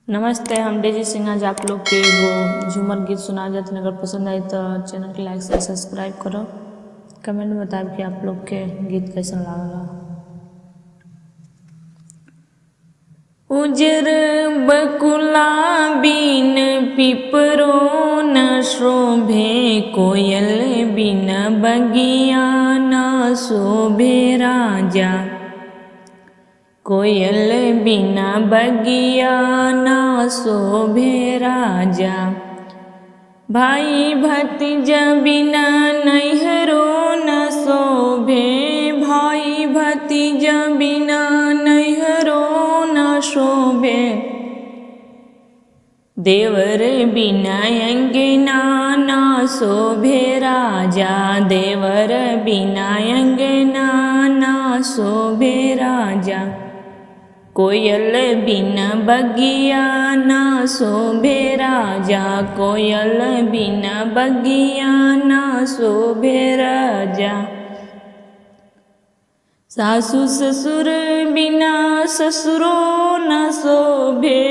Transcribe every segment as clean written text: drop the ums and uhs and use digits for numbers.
नमस्ते, हम डेजी सिंह। आज आप लोग के वो झूमर गीत सुना जाते हैं। अगर पसंद आए तो चैनल को लाइक से सब्सक्राइब करो। कमेंट में बताओ कि आप लोग के गीत कैसा लागला। उजर बकुला बिन पिपरो न शोभे, कोयल बिन बगिया न शोभे राजा। कोयल बिना बगिया न शोभे राजा। भाई भतीजा बिना नैहरो न शोभे, भाई भतीजा बिना नैहरो न शोभे। देवर बिना अंगना न शोभे राजा, देवर बिना अंगना न शोभे राजा। कोयल बिना बगिया न शोभे राजा, कोयल बिना बगिया न शोभे राजा। सासु ससुर बिना ससुरो न शोभे,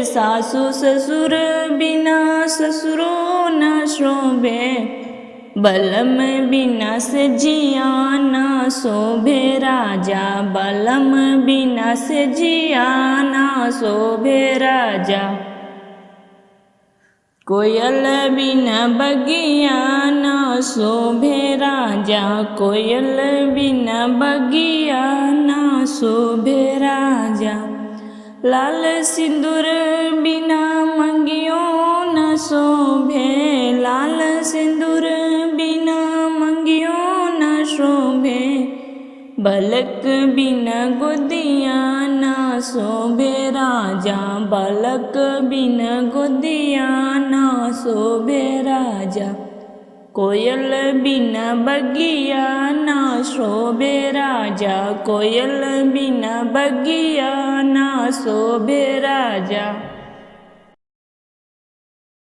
सासु ससुर बिना ससुरो न शोभे। बलम बिना सजिया न शोभे राजा, बलम बिना सजिया न शोभे राजा। कोयल बिना बगिया न शोभे राजा, कोयल बिना बगिया न शोभे राजा। लाल सिंदूर बिना मंगियो न शोभे, लाल सिंदूर बिना मंगियो न शोभे। बलक बिना गोदिया न शोभे राजा, बलक बिना गोदिया न शोभे राजा। कोयल बिना बगिया न शोभे राजा, कोयल बिना बगिया न शोभे राजा।